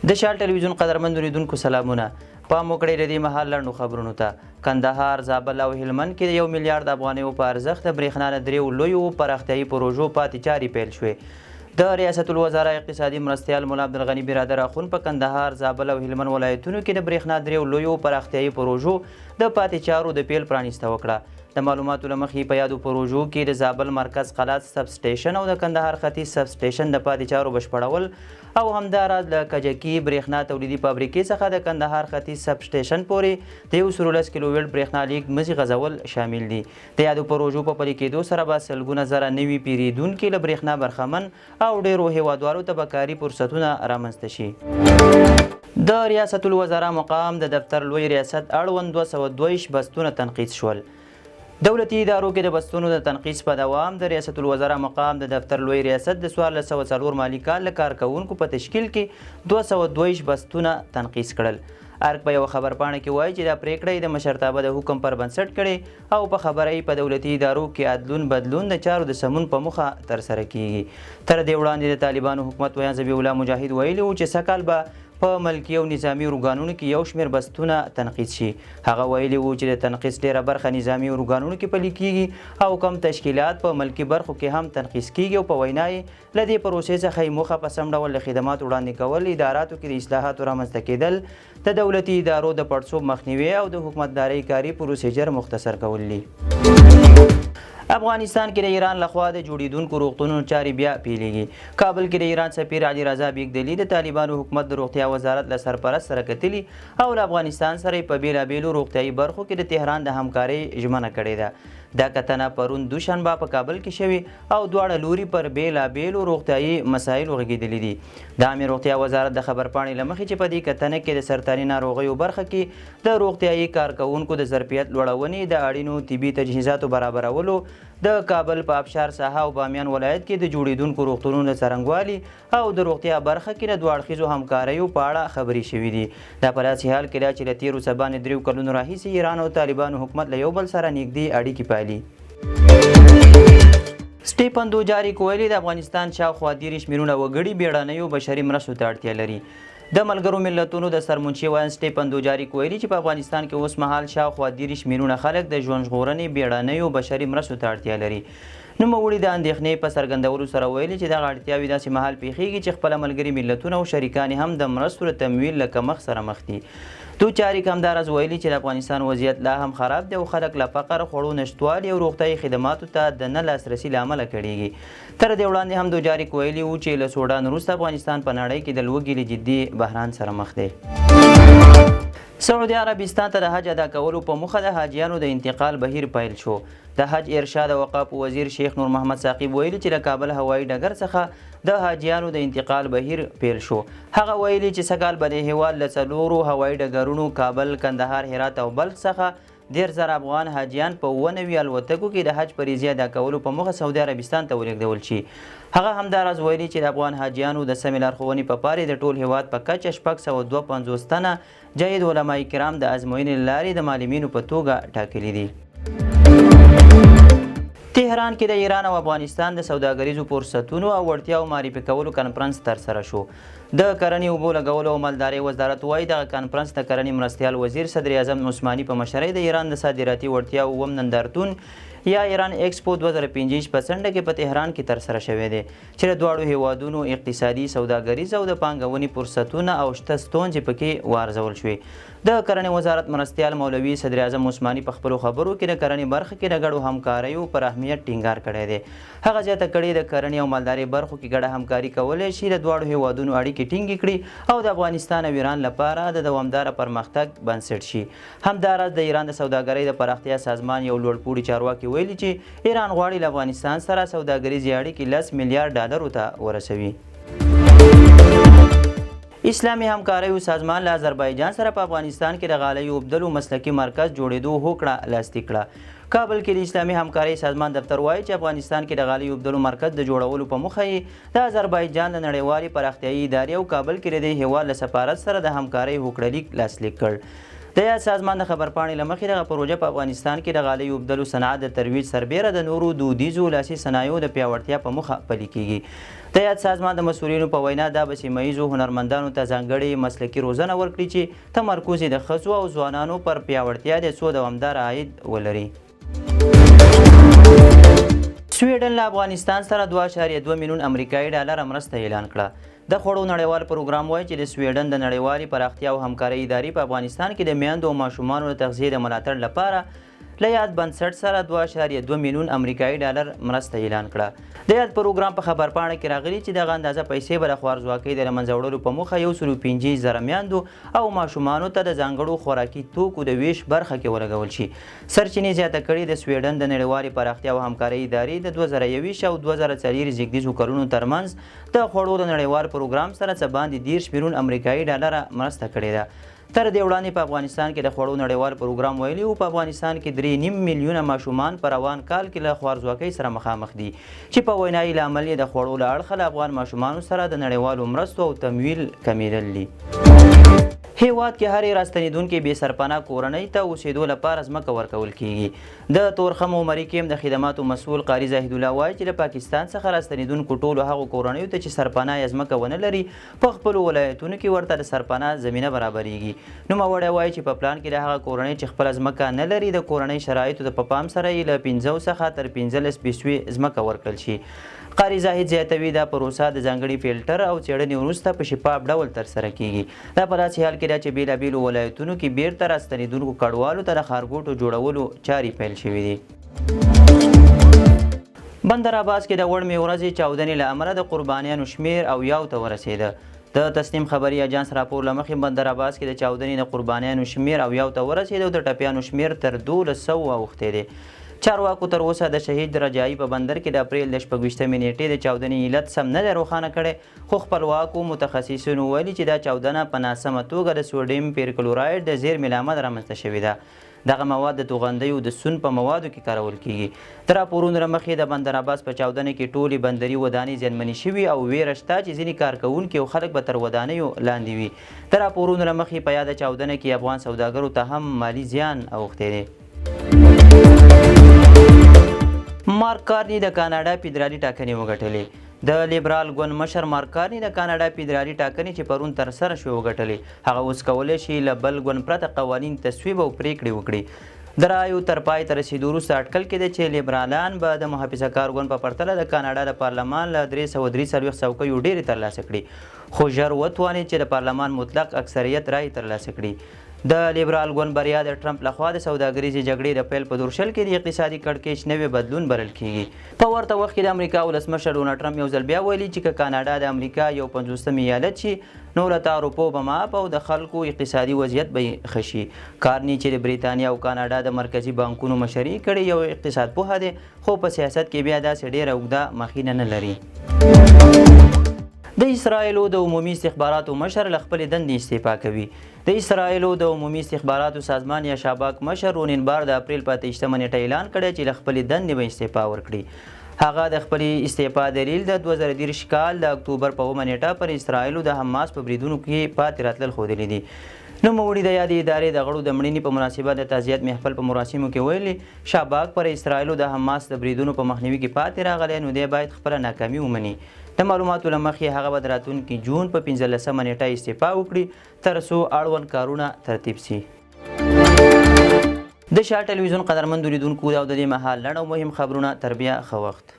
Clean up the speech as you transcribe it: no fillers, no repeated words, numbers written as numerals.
د شال ټلویزیون قدرمن لیدونکو سلامونه. پام وکړئ د دې مهال لنډو خبرونو ته. کندهار، زابل او هلمند کې د 1 میلیارډ افغانیو په ارزښت د برېښنا له دریو لویو پراختیایي پروژو پاتې چارې پیل شوې. د ریاست الوزرا اقتصادي مرستیال ملا عبدالغني برادر اخون په کندهار، زابل او هلمند ولایتونو کې د برېښنا دریو لویو پراختیایي پروژو د پاتې چارو د پیل پرانیسته وکړه. د معلوماتو له مخې په یادو پروژو کې د زابل مرکز قلات سب سټیشن او د کندهار ختیځ سب سټیشن د پاتې چارو بشپړول او همداراز له کجکي برېښنا تولیدي فابریکې څخه د کندهار ختیځ سب سټیشن پورې د 110 کیلو ویلټ برېښنا لیږد مزي غځول شامل دي. د یادو پروژو په پلي کېدو سره به سلګونه زره نوي پیرودونکي له برېښنا برخمن او ډېرو هیوادوالو ته به کاري فرصتونه رامنځته شي. د ریاست الوزرا مقام د دفتر لوی ریاست اړوند 222 بستونه تنقیص شول. دولتي ادارو کې د بستونو د تنقیص په دوام د ریاست الوزرا مقام د دفتر لوی ریاست د 1404 مالي کال له کارکوونکو په تشکیل کې 222 بستونه تنقیص کړل. ارګ په یوه خبرپاڼه کې وایي چې دا پریکړه د مشرتابه د حکم پر بنسټ کړي او په خبره یې په دولتي ادارو کې عدلون بدلون د چارو د سمون په موخه ترسره کیږي. تر دې وړاندې د طالبانو حکومت ویان ذبیح الله مجاهد ویلي و چې سږ کال به په ملکي او نظامي ارګانونو کې یو شمېر بستونه تنقیص شي. هغه ویلي و چې د تنقیص ډیره برخه نظامي ارګانونو کې پلي کیږي او کم تشکیلات په ملکي برخو کې هم تنقیص کیږي او په وینا یې له دې پروسې څخه یې موخه په سم ډول له خدماتو وړاندې کول، اداراتو کې د اصلاحاتو رامنځته کېدل، د دولتي ادارو د پړسوب مخنیوي او د حکومتدارۍ کاري پروسیجر مختصر کول دي. افغانستان کې د ایران لخوا د جوړیدونکو روغتونونو چارې بیا پیلېږي. کابل کې د ایران سفیر علي رضا بیګدلي د طالبانو حکومت د روغتیا وزارت له سرپرست سره کتلي او له افغانستان سره په بیلابیلو روغتیایي برخو کې د تهران د همکارۍ ژمنه کړې ده. دا کتنه پرون دوشنبه په کابل کې شوې او دواړه لوري پر بیلابیلو روغتیایي مسایلو غږېدلي دي. د عامې روغتیا وزارت د خبرپاڼې له مخې چې په دې کتنه کې د سرطاني ناروغیو برخه کې د روغتیایي کارکوونکو د ظرفیت لوړونې، د اړینو طبي تجهیزاتو برابرولو، د کابل په ابشار ساحه او بامیان ولایت کې د جوړیدونکو روغتونونو د څرنګوالي او د روغتیا برخه کې د دوه اړخیزو همکاریو په اړه خبرې شوې دي. دا په داسې حال کې ده چې له تېرو سبانې 3 کلونو راهیسې ایران او طالبانو حکومت له یو بل سره نږدې اړیکې پالي. سټیفن دوجاریک ویلي د افغانستان شاوخوا 30 میلیونه وګړي بیړنیو بشري مرستو ته اړتیا لري. د ملګرو ملتونو د سرمنشي ویان سټیفن دوجاریک ویلي چې په افغانستان کې اوس مهال شاوخوا 30 میلیونه خلک د ژوند ژغورنې بیړنیو بشري مرستو ته اړتیا لري. نوموړي د اندېښنې په څرګندولو سره ویلي چې دغه اړتیاوې داسې مهال پیښیږي چې خپله ملګري ملتونه او شریکان هم د مرستو د تمویل له کمښت سره مخ دي. دوجاریک همداراز ویلي چې د افغانستان وضعیت لا هم خراب دی او خلک له فقر، خوړو نشتوالي او روغتیایي خدماتو ته د نه لاسرسي له امله کړېږي. تر دې وړاندې هم دوجاریک ویلي و چې له سوډان وروسته افغانستان په نړۍ کې د لوږې له جدي بحران سره مخ دی. سعودي عربستان ته د حج ادا کولو په موخه د حاجیانو د انتقال بهیر پیل شو. د حج ارشاد او اوقاف وزیر شیخ نور محمد ثاقب ویلي چې له کابل هوایي ډګر څخه د حاجیانو د انتقال بهیر پیل شو. هغه ویلي چې سږ کال به د هیواد له 4 هوایي ډګرونو کابل، کندهار، هرات او بلخ څخه 10,000 افغان حاجیان په 90 الوتکو کې د حج فریضې ادا کولو په موخه سعودي عربستان ته ولېږدول شي. هغه همداراز ویلي چې د افغان حاجیانو د سمې لارښوونې په پارې د ټول هیواد په کچه 652 تنه جید علما کرام د ازموینې له لارې د معلمینو په توګه ټاکلي دي. تهران کې د ایران او افغانستان د سوداګریزو فرصتونو او وړتیاو معرفي کولو کنفرانس ترسره شو. د کرنې، اوبو لګولو او مالدارۍ وزارت وایي دغه کنفرانس د کرنې مرستیال وزیر صدر اعظم عثماني په مشرۍ د ایران د صادراتي وړتیاو اووم نندارتون یا ایران ایکسپو 2025 په څنډه کې په تهران کې ترسره شوی دی چې د دواړو هیوادونو اقتصادي، سوداګریز او د پانګونې فرصتونه او شته ستونزې پکې وارزول شوې. د کرنې وزارت مرستیال مولوي صدر اعظم عثماني په خپلو خبرو کې د کرنې برخه کې د ګډو همکاریو پر اهمیت ټینګار کړی دی. هغه زیاته کړې د کرنې او مالدارۍ برخو کې ګډه همکاري کولی شي د دواړو هیوادونو اړیکې ټینګې کړي او د افغانستان او ایران لپاره د دوامداره پرمختګ بنسټ شي. همداراز د ایران د سوداګرۍ د پراختیا سازمان یو لوړپوړي چارواکي ویلي چې ایران غواړي له افغانستان سره سوداګریزې اړیکې 10 میلیارډ ډالرو ته ورسوي. اسلامي همکاریو سازمان له آذربایجان سره په افغانستان کې د غالیو اوبدلو مسلکي مرکز جوړېدو هوکړه لاسلیک کړه. کابل کې د اسلامي همکارۍ سازمان دفتر وایي چې افغانستان کې د غالیو اوبدلو مرکز د جوړولو په موخه یې د آذربایجان د نړیوالې پراختیایي ادارې او کابل کې د دې هیواد له سفارت سره د همکارۍ هوکړه لیک لاسلیک کړ. د یاد سازمان د خبرپاڼې له مخې دغه پروژه په افغانستان کې د غالیو اوبدلو صنعت د ترویج سربیره د نورو دودیزو لاسي صنایعو د پیاوړتیا په موخه پلي کیږي. د یاد سازمان د مسؤلینو په وینا دا به سیمه ییزو هنرمندانو ته ځانګړې مسلکي روزنه ورکړي چې تمرکز یې د ښځو او ځوانانو پر پیاوړتیا د څو دوامدار عاید ولري. سویډن له افغانستان سره 2.2 میلیون امریکایي ډالر مرسته اعلان کړه. د خوړو نړیوال پروګرام وایي چې د سویډن د نړیوالې پراختیا او همکارۍ ادارې په افغانستان کې د میندو او ماشومانو د تغذیې د ملاتړ لپاره له یاد بنسټ سره 2.2 میلیون امریکایي ډالر مرسته اعلان کړه. د یاد پروګرام په خبرپاڼه کې راغلي چې دغه اندازه پیسې به د خوارځواکۍ د له منځه وړلو په موخه 105,000 میندو او ماشومانو ته د ځانګړو خوراکي توکو د ویش برخه کې ولګول شي. سرچینې زیاته کړي د سویډن د نړیوالې پراختیا او همکارۍ ادارې د 2021 او 2024 زیږدیزو کلونو ترمنځ د خوړو د نړیوال پروګرام سره څه باندې 30 میلیون امریکایي ډالر مرسته کړې ده. تر دې وړاندې په افغانستان کې د خوړو نړیوال پروګرام ویلي و په افغانستان کې 3.5 میلیونه ماشومان په روان کال کې له خوارځواکۍ سره مخامخ دي چې په وینایي له امل یې د خوړو له اړخه له افغان ماشومانو سره د نړیوالو مرستو او تمویل کمیدل دي. هیواد کې هرې راستنیدونکې بې سرپناه کورنۍ ته اوسېدو لپاره ځمکه ورکول کیږي. د تورخم عمري کیم د خدماتو مسؤل قاري زاهد الله وایي چې له پاکستان څخه راستنیدونکو ټولو هغو کورنیو ته چې سرپناه یا ځمکه ونه لري په خپلو ولایتونو کې ورته د سرپناه زمینه برابریږي. نوموړی وایي چې په پلان کې د هغه کورنۍ چې خپله ځمکه نه لري د کورنۍ شرایطو د په پام سره یې له 15 څخه تر 15 پیسوي ځمکه ورکړل شي. قاري زاهد زیاتوي دا پروسه د ځانګړي فیلټر او څېړنې وروسته په شفاف ډول ترسره کیږي. دا په داسې حال کې ده چې بېلابېلو ولایتونو کې بیرته راستنېدونکو کډوالو ته د ښارګوټو جوړولو چارې پیل شوي دي. بندر عباس کې د وړمې ورځې چاودنې له امله د قربانیانو شمیر او یاو ته ورسېده. د تسنیم خبري اجانس راپور له مخې بندر عباس کې د چاودنې د قربانیانو شمیر او یاو ته ورسېده او د ټپیانو شمیر تر 1200 اوښتی دی. چارواکو تر اوسه د شهید رجایي په بندر کې د اپریل د 26 نیټې د چاودنې علت سم نه دی روښانه کړی، خو خپلواکو متخصصینو ویلي چې دا چاودنه په ناسمه توګه د سوډیم پیرکلوراید د زیرمې له امله رامنځته شوې ده. دغه مواد د توغندیو د سون په موادو کې کارول کیږي. د راپورونو له مخې د بندر عباس په چاودنه کې ټولې بندري ودانۍ زیانمنې شوي او ویره شته چې ځینې کارکوونکي او خلک به تر ودانیو لاندې وي. د راپورونو له مخې په یاده چاودنه کې افغان سوداګرو ته هم مالي زیان اوښتی دی. مارک کارني د کاناډا فدرالي ټاکنې وګټلې. د لیبرال ګوند مشر مارک کارني د کاناډا فدرالي ټاکنې چې پرون ترسره شوې وګټلې. هغه اوس کولی شي له بل ګوند پرته قوانین تصویب او پریکړې وکړي. د رایو تر پای ته رسېدو وروسته اټکل کېده چې لیبرالان به د محافظه کار ګوند په پرتله د کاناډا د پارلمان له 343 څوکیو ډېرې ترلاسه کړي، خو ژر وتوانېد چې د پارلمان مطلق اکثریت رایې ترلاسه کړي. د لیبرال ګوند بریا د ټرمپ لخوا د سوداګریزې جګړې د پیل په دورشل کې د اقتصادي کړکېچ نوی بدلون بلل کیږي. په ورته وخت کې د امریکا ولسمشر ډونالډ ټرمپ یو ځل بیا ویلي چې که کاناډا د امریکا یو 50م ایالت شي نو له تعرفو به معاف او د خلکو اقتصادي وضعیت به ښه شي. کارني چې د بریتانیا او کاناډا د مرکزي بانکونو مشري کړې یو اقتصاد پوه دی، خو په سیاست کې بیا داسې ډېره اوږده مخینه نه لري. د اسرائیلو د عمومي استخباراتو مشر له خپلې دندې استعفا کوي. د اسرائیلو د عمومي استخباراتو سازمان یا شاباک مشر رونین بار د اپریل په 28 نیټه اعلان کړی چې له خپلې دندې به استعفا ورکړي. هغه د خپلې استعفا دلیل د 2023 کال د اکتوبر په 9 نیټه پر اسرائیلو د حماس په بریدونو کې پاتې راتلل ښودلی دي. نوموړي د یادې ادارې د غړو د مړینې په مناسبت د تعزیت محفل په مراسمو کې ویلي شاباک پر اسرائیلو د حماس د بریدونو په مخنیوي کې پاتې راغلی، نو دی باید خپله ناکامي ومني. د معلوماتو له مخې هغه به د راتلونکي جون په 15 نیټه استعفا وکړي تر څو اړوند کارونه ترتیب سي. د شاه ټلویزیون قدرمنو لیدونکو او د دې مهال لنډ او مهم خبرونه تر بیا ښه وخت.